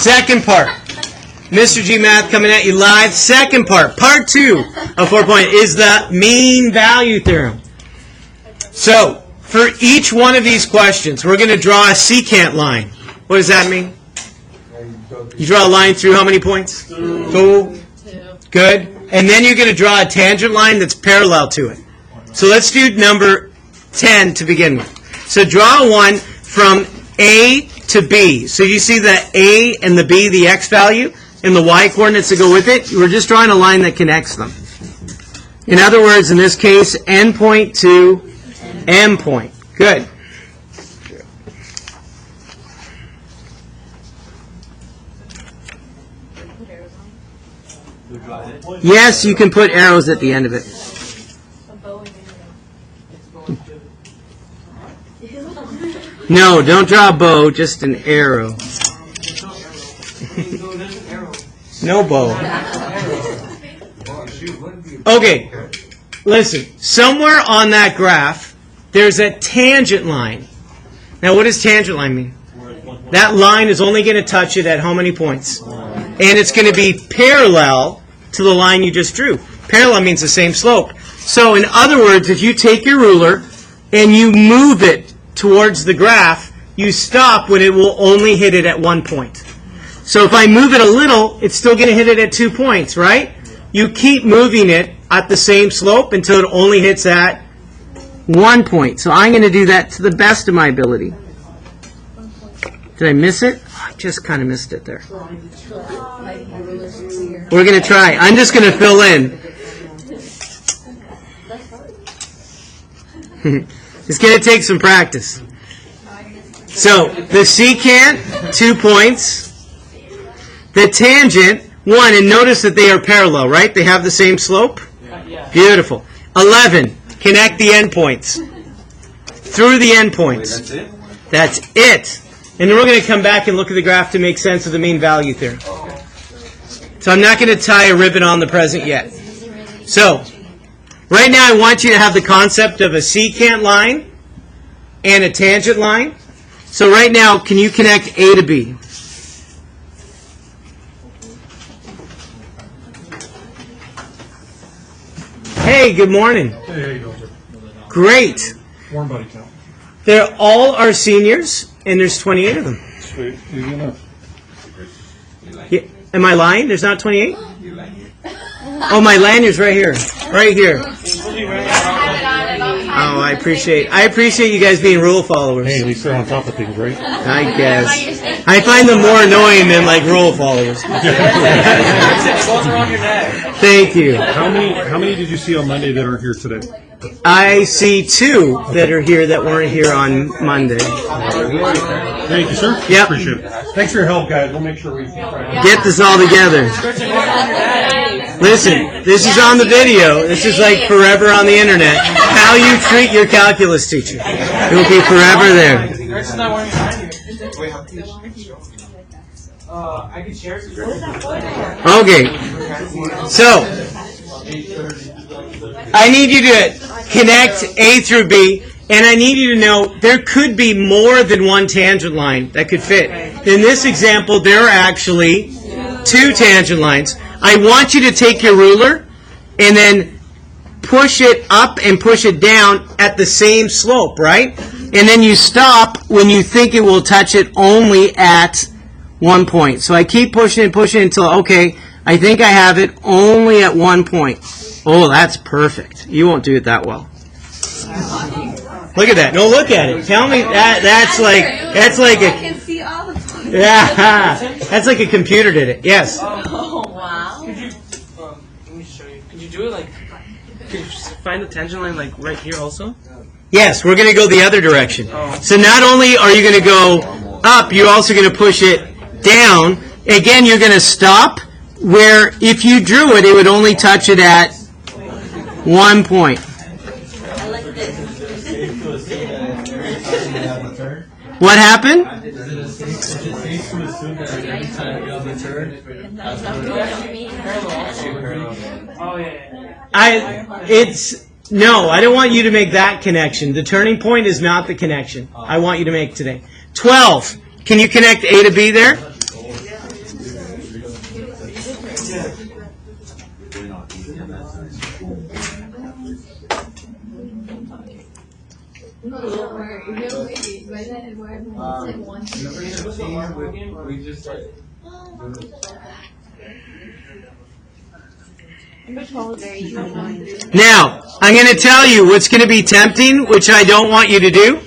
Second part. Mr. G Math coming at you live. Second part, part 2 of 4 point is the mean value theorem. So, for each one of these questions, we're going to draw a secant line. What does that mean? You draw a line through how many points? 2. Good. And then you're going to draw a tangent line that's parallel to it. So let's do number 10 to begin with. So draw one from A to B. So you see the A and the B, the x value, and the y coordinates that go with it. We're just drawing a line that connects them. In other words, in this case, N point to M point. Good. Yes, you can put arrows at the end of it. No, don't draw a bow, just an arrow. No bow. Okay, listen. Somewhere on that graph, there's a tangent line. Now, what does tangent line mean? That line is only going to touch it at how many points? And it's going to be parallel to the line you just drew. Parallel means the same slope. So, in other words, if you take your ruler and you move it towards the graph, you stop when it will only hit it at 1 point. So if I move it a little, it's still going to hit it at 2 points, right? You keep moving it at the same slope until it only hits at 1 point. So I'm going to do that to the best of my ability. Did I miss it? Oh, I just kind of missed it there. We're going to try. I'm just going to fill in. It's going to take some practice. So, the secant, 2 points. The tangent, 1. And notice that they are parallel, right? They have the same slope? Beautiful. 11. Connect the endpoints. Through the endpoints. That's it. And then we're going to come back and look at the graph to make sense of the mean value theorem. So I'm not going to tie a ribbon on the present yet. So, right now I want you to have the concept of a secant line and a tangent line. So right now, can you connect A to B? Hey, good morning. Hey, how you doing, sir? Great. Warm body count. They're all our seniors, and there's 28 of them. Sweet. Easy enough. Yeah. Am I lying? There's not 28? Oh, my lanyard's right here. Right here. Oh, I appreciate you guys being rule followers. Hey, at least they're on top of things, right? I guess. I find them more annoying than like rule followers. Thank you. How many did you see on Monday that aren't here today? I see 2 that are here that weren't here on Monday. Thank you, sir. Yep. Appreciate it. Thanks for your help, guys. We'll make sure we Get this all together. Listen, this is on the video. This is like forever on the internet. How you treat your calculus teacher. It will be forever there. Okay. So, I need you to connect A through B, and I need you to know there could be more than one tangent line that could fit. In this example, there are actually 2 tangent lines. I want you to take your ruler and then push it up and push it down at the same slope, right? And then you stop when you think it will touch it only at 1 point. So I keep pushing and pushing until, okay, I think I have it only at 1 point. Oh, that's perfect. You won't do it that well. Look at that. No, look at it. Tell me that's like a. I can see all the points. Yeah, that's like a computer did it. Yes. Oh, wow. Could you, let me show you. Could you do it like, could you find the tangent line like right here also? Yes, we're going to go the other direction. So not only are you going to go up, you're also going to push it down. Again, you're going to stop where if you drew it, it would only touch it at 1 point. What happened? No, I don't want you to make that connection. The turning point is not the connection I want you to make today. 12. Can you connect A to B there? Now, I'm going to tell you what's going to be tempting, which I don't want you to do.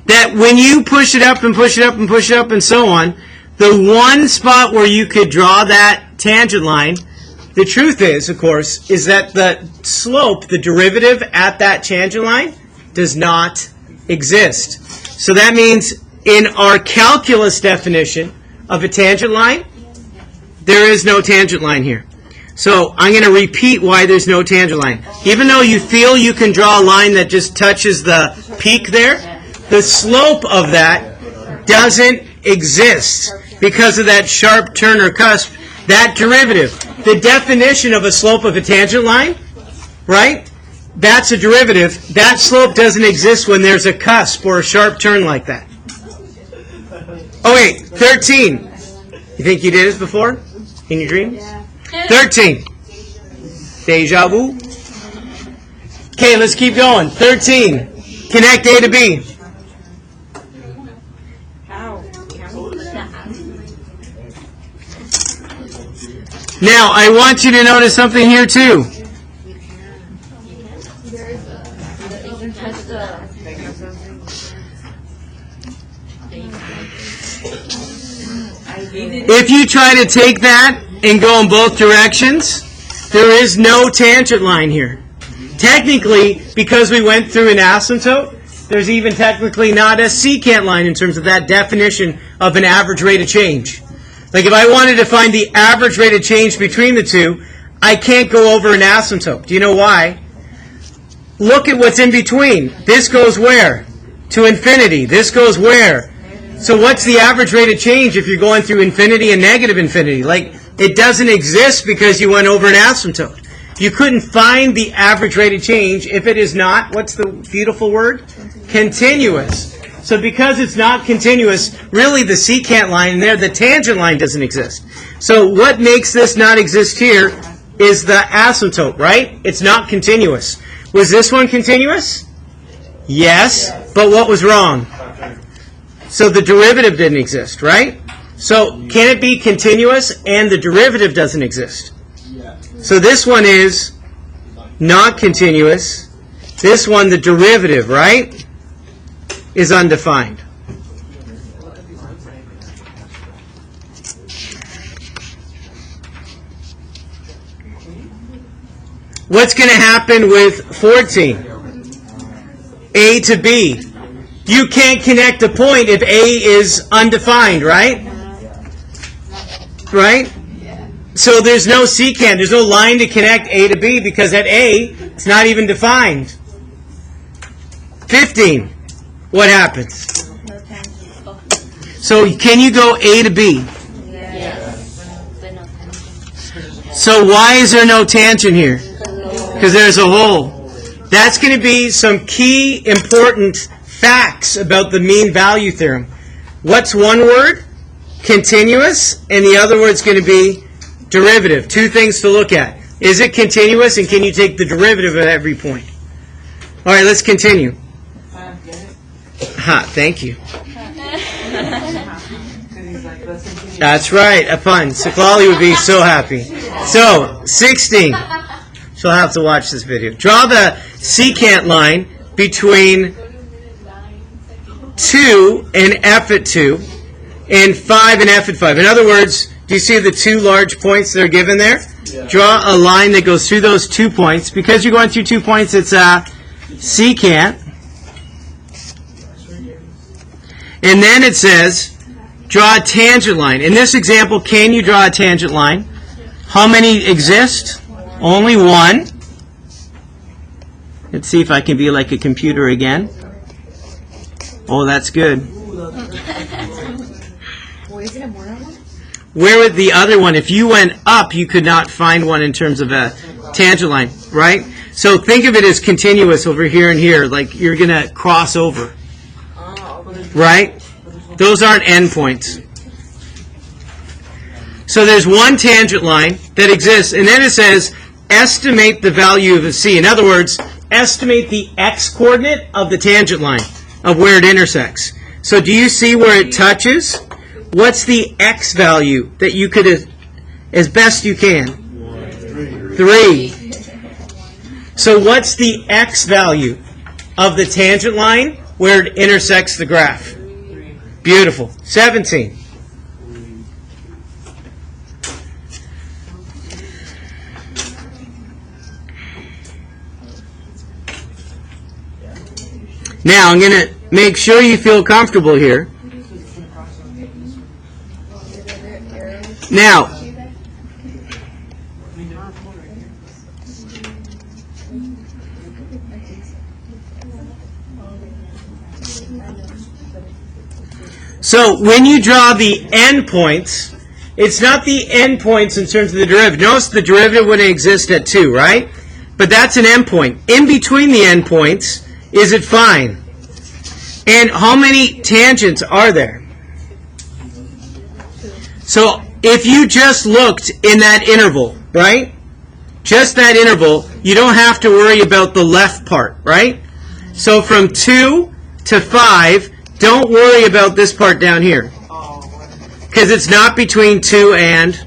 That when you push it up and push it up and push it up and so on, the one spot where you could draw that tangent line, the truth is, of course, is that the slope, the derivative at that tangent line, does not exist. So that means in our calculus definition of a tangent line, there is no tangent line here. So I'm going to repeat why there's no tangent line. Even though you feel you can draw a line that just touches the peak there, the slope of that doesn't exist because of that sharp turn or cusp, that derivative. The definition of a slope of a tangent line, right? That's a derivative. That slope doesn't exist when there's a cusp or a sharp turn like that. Oh wait, 13. You think you did this before? In your dreams? Yeah. 13. Deja vu. Okay, let's keep going. 13. Connect A to B. Now, I want you to notice something here too. If you try to take that and go in both directions, there is no tangent line here. Technically, because we went through an asymptote, there's even technically not a secant line in terms of that definition of an average rate of change. Like if I wanted to find the average rate of change between the two, I can't go over an asymptote. Do you know why? Look at what's in between. This goes where? To infinity. This goes where? So what's the average rate of change if you're going through infinity and negative infinity? Like, it doesn't exist because you went over an asymptote. You couldn't find the average rate of change if it is not, what's the beautiful word? Continuous. So because it's not continuous, really the secant line there, the tangent line doesn't exist. So what makes this not exist here is the asymptote, right? It's not continuous. Was this one continuous? Yes, but what was wrong? So the derivative didn't exist, right? So can it be continuous and the derivative doesn't exist? So this one is not continuous. This one, the derivative, right, is undefined. What's going to happen with 14? A to B. You can't connect a point if A is undefined, right? Right? So there's no secant, there's no line to connect A to B because at A, it's not even defined. 15. What happens? So can you go A to B? So why is there no tangent here? Because there's a hole. That's going to be some key important facts about the mean value theorem. What's one word? Continuous, and the other word's going to be derivative. Two things to look at. Is it continuous, and can you take the derivative at every point? All right, let's continue. Thank you. That's right, a pun. Siklali would be so happy. So, 16. She'll have to watch this video. Draw the secant line between 2 and f at 2 and 5 and f at 5. In other words, do you see the two large points that are given there? Yeah. Draw a line that goes through those 2 points. Because you're going through 2 points, it's a secant. And then it says, draw a tangent line. In this example, can you draw a tangent line? How many exist? Only one. Let's see if I can be like a computer again. Oh, that's good. Where would the other one? If you went up, you could not find one in terms of a tangent line, right? So think of it as continuous over here and here, like you're going to cross over, right? Those aren't endpoints. So there's one tangent line that exists, and then it says, estimate the value of a c. In other words, estimate the x-coordinate of the tangent line, of where it intersects. So do you see where it touches? What's the x value that you could, as best you can? 3. So what's the x value of the tangent line where it intersects the graph? Beautiful. 17. Now, I'm going to make sure you feel comfortable here. Now, so when you draw the endpoints, it's not the endpoints in terms of the derivative. Notice the derivative wouldn't exist at 2, right? But that's an endpoint. In between the endpoints, is it fine? And how many tangents are there? So if you just looked in that interval, right? Just that interval, you don't have to worry about the left part, right? So from 2 to 5, don't worry about this part down here. Because it's not between 2 and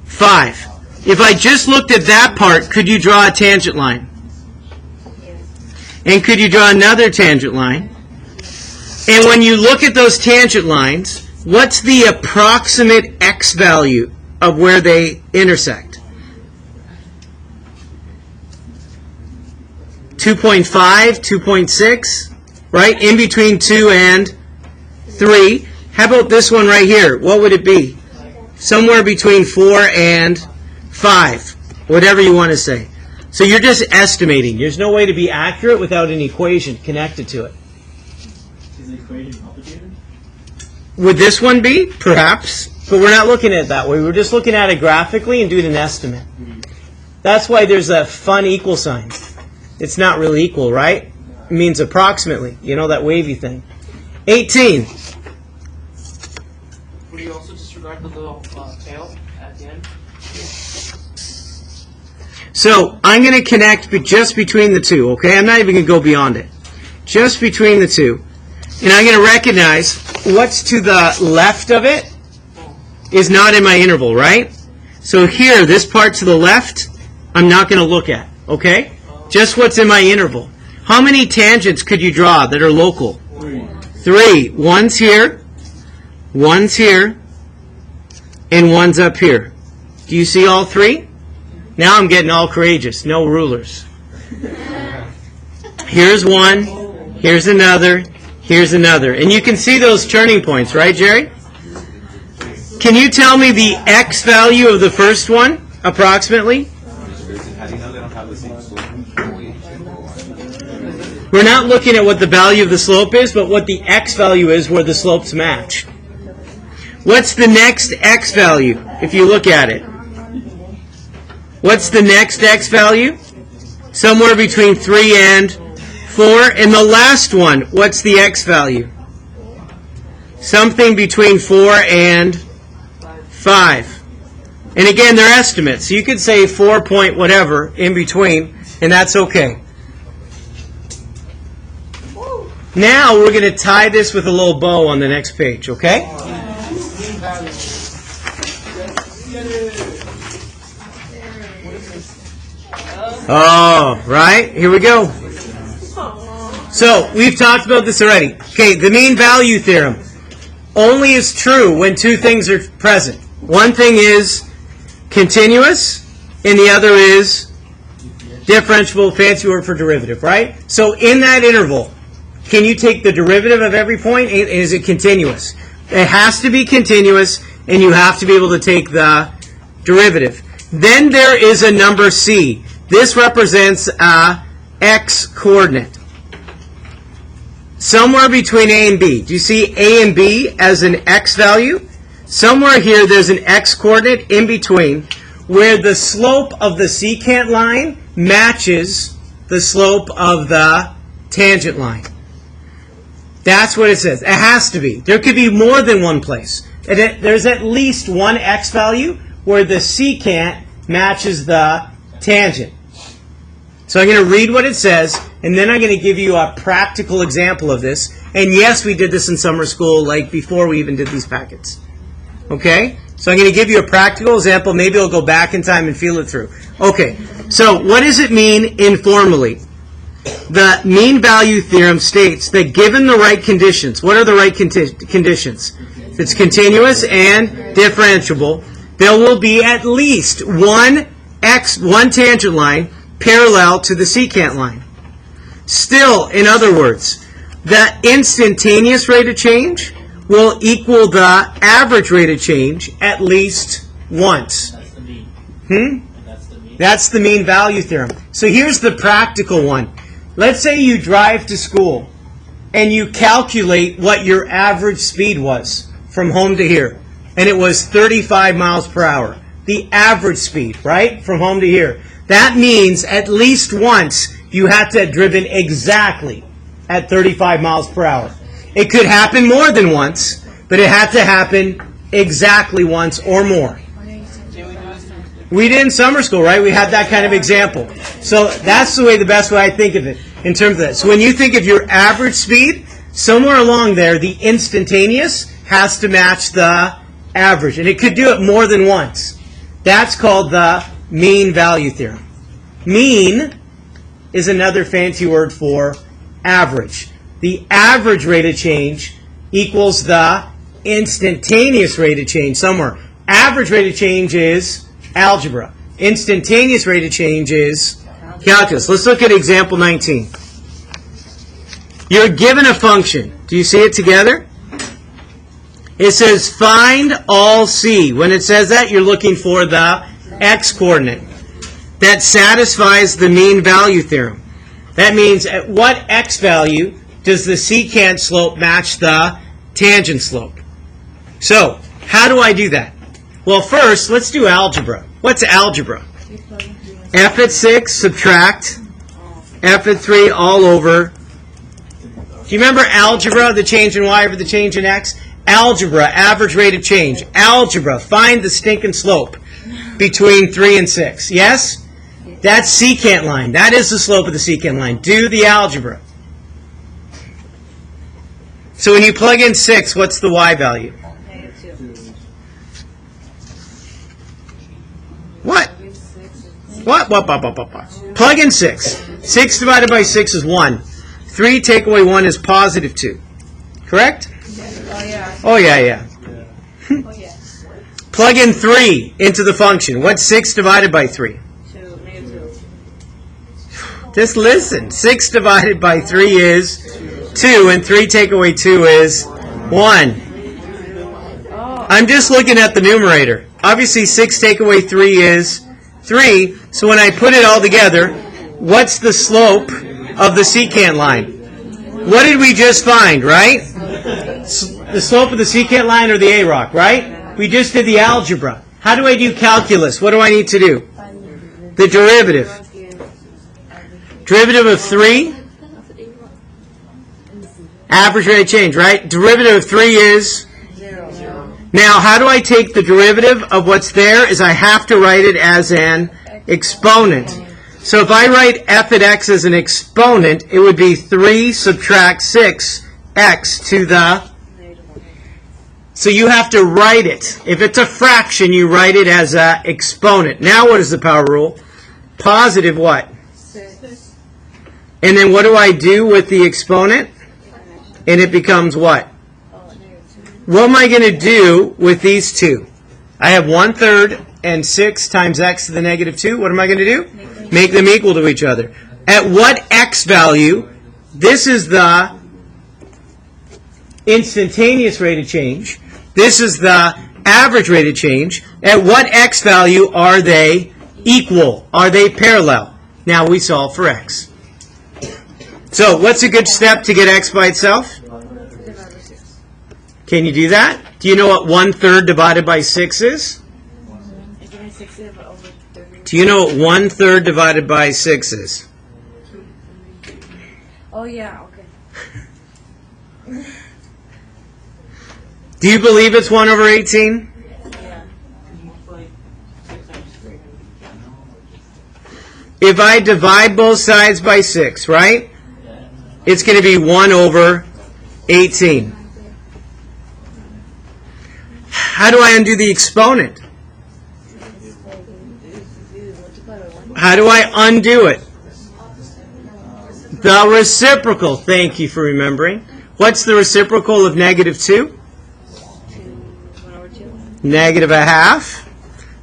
5. If I just looked at that part, could you draw a tangent line? And could you draw another tangent line? And when you look at those tangent lines, what's the approximate x value of where they intersect? 2.5, 2.6, right? In between 2 and 3. How about this one right here? What would it be? Somewhere between 4 and 5. Whatever you want to say. So you're just estimating. There's no way to be accurate without an equation connected to it. Is the equation complicated? Would this one be? Perhaps. But we're not looking at it that way. We're just looking at it graphically and doing an estimate. That's why there's a fun equal sign. It's not really equal, right? It means approximately. You know, that wavy thing. 18. Would you also disregard the little tail at the end? So I'm going to connect just between the two, okay? I'm not even going to go beyond it. Just between the two. And I'm going to recognize what's to the left of it is not in my interval, right? So here, this part to the left, I'm not going to look at, okay? Just what's in my interval. How many tangents could you draw that are local? 3. One's here, and one's up here. Do you see all 3? Now I'm getting all courageous. No rulers. Here's one, here's another, here's another. And you can see those turning points, right, Jerry? Can you tell me the x value of the first one, approximately? We're not looking at what the value of the slope is, but what the x value is where the slopes match. What's the next x value, if you look at it? What's the next x value? Somewhere between 3 and 4. And the last one, what's the x value? Something between 4 and 5. And again, they're estimates. So you could say 4 point whatever in between, and that's okay. Now we're going to tie this with a little bow on the next page, okay? Oh, right. Here we go. So, we've talked about this already. Okay, the mean value theorem only is true when two things are present. One thing is continuous, and the other is differentiable, fancy word for derivative, right? So, in that interval, can you take the derivative of every point? Is it continuous? It has to be continuous, and you have to be able to take the derivative. Then there is a number c. This represents a x-coordinate. Somewhere between a and b. Do you see a and b as an x value? Somewhere here there's an x-coordinate in between where the slope of the secant line matches the slope of the tangent line. That's what it says. It has to be. There could be more than one place. there's at least one x value where the secant matches the tangent. So I'm going to read what it says, and then I'm going to give you a practical example of this. And yes, we did this in summer school, like before we even did these packets. Okay? So I'm going to give you a practical example. Maybe I'll go back in time and feel it through. Okay. So what does it mean informally? The mean value theorem states that given the right conditions, what are the right conditions? If it's continuous and differentiable, there will be at least one tangent line parallel to the secant line. Still, in other words, the instantaneous rate of change will equal the average rate of change at least once. That's the mean. And that's the mean. That's the mean value theorem. So here's the practical one. Let's say you drive to school and you calculate what your average speed was from home to here. And it was 35 miles per hour. The average speed, right? From home to here. That means at least once you had to have driven exactly at 35 miles per hour. It could happen more than once, but it had to happen exactly once or more. We did in summer school, right? We had that kind of example. So that's the best way I think of it in terms of that. So when you think of your average speed, somewhere along there, the instantaneous has to match the average. And it could do it more than once. That's called the mean value theorem. Mean is another fancy word for average. The average rate of change equals the instantaneous rate of change somewhere. Average rate of change is algebra. Instantaneous rate of change is calculus. Let's look at example 19. You're given a function. Do you see it together? It says find all C. When it says that, you're looking for the x-coordinate that satisfies the mean value theorem. That means at what x value does the secant slope match the tangent slope? So, how do I do that? Well, first, let's do algebra. What's algebra? F at 6, subtract. F at 3, all over. Do you remember algebra, the change in y over the change in x? Algebra, average rate of change. Algebra, find the stinking slope between 3 and 6. Yes? That's secant line. That is the slope of the secant line. Do the algebra. So when you plug in 6, what's the y value? What? What? Plug in 6. 6 divided by 6 is 1. 3 take away 1 is positive 2. Correct? Oh, yeah. Plug in 3 into the function. What's 6 divided by 3? Just listen. 6 divided by 3 is 2, and 3 take away 2 is 1. I'm just looking at the numerator. Obviously, 6 take away 3 is 3. So when I put it all together, what's the slope of the secant line? What did we just find, right? The slope of the secant line or the A-rock, right? We just did the algebra. How do I do calculus? What do I need to do? The derivative. Derivative of 3? Average rate of change, right? Derivative of 3 is? 0. Now, how do I take the derivative of what's there? Is I have to write it as an exponent. So if I write f at x as an exponent, it would be 3 subtract 6x to the... So you have to write it. If it's a fraction, you write it as an exponent. Now what is the power rule? Positive what? 6. And then what do I do with the exponent? And it becomes what? What am I going to do with these two? I have 1/3 and 6 times x to the negative 2. What am I going to do? Make them equal to each other. At what x value? This is the instantaneous rate of change. This is the average rate of change. At what x value are they equal? Are they parallel? Now we solve for x. So what's a good step to get x by itself? Can you do that? Do you know what 1/3 divided by 6 is? Do you know what 1/3 divided by 6 is? Oh, yeah, okay. Do you believe it's 1 over 18? Like 6 times 3. If I divide both sides by 6, right? It's going to be 1 over 18. How do I undo the exponent? How do I undo it? The reciprocal. Thank you for remembering. What's the reciprocal of negative 2? Negative a half.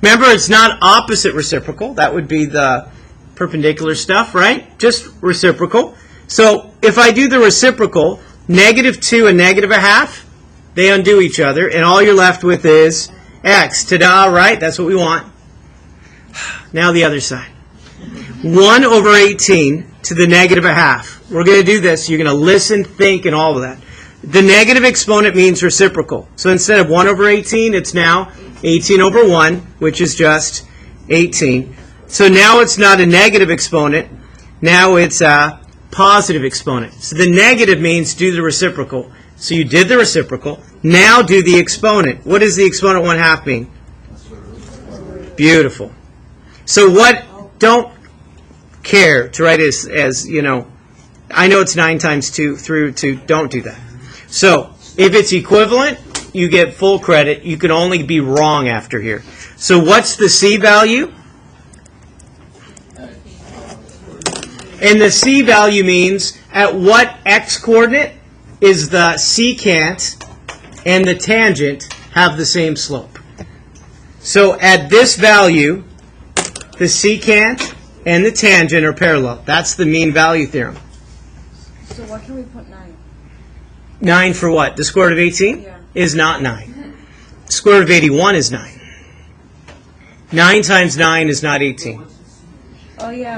Remember, it's not opposite reciprocal. That would be the perpendicular stuff, right? Just reciprocal. So if I do the reciprocal, negative 2 and negative a half, they undo each other, and all you're left with is x. Ta-da, right? That's what we want. Now the other side. 1 over 18 to the negative a half. We're going to do this. You're going to listen, think, and all of that. The negative exponent means reciprocal. So instead of 1 over 18, it's now 18 over 1, which is just 18. So now it's not a negative exponent. Now it's a positive exponent. So the negative means do the reciprocal. So you did the reciprocal. Now do the exponent. What does the exponent 1/2 mean? Beautiful. So what, don't care to write as you know, I know it's 9 times 2 through 2. Don't do that. So if it's equivalent, you get full credit. You can only be wrong after here. So what's the C value? And the C value means at what x coordinate is the secant and the tangent have the same slope. So at this value, the secant and the tangent are parallel. That's the mean value theorem. So what can we put 9? 9 for what? The square root of 18 Yeah. is not 9. The square root of 81 is 9. 9 times 9 is not 18. Oh yeah.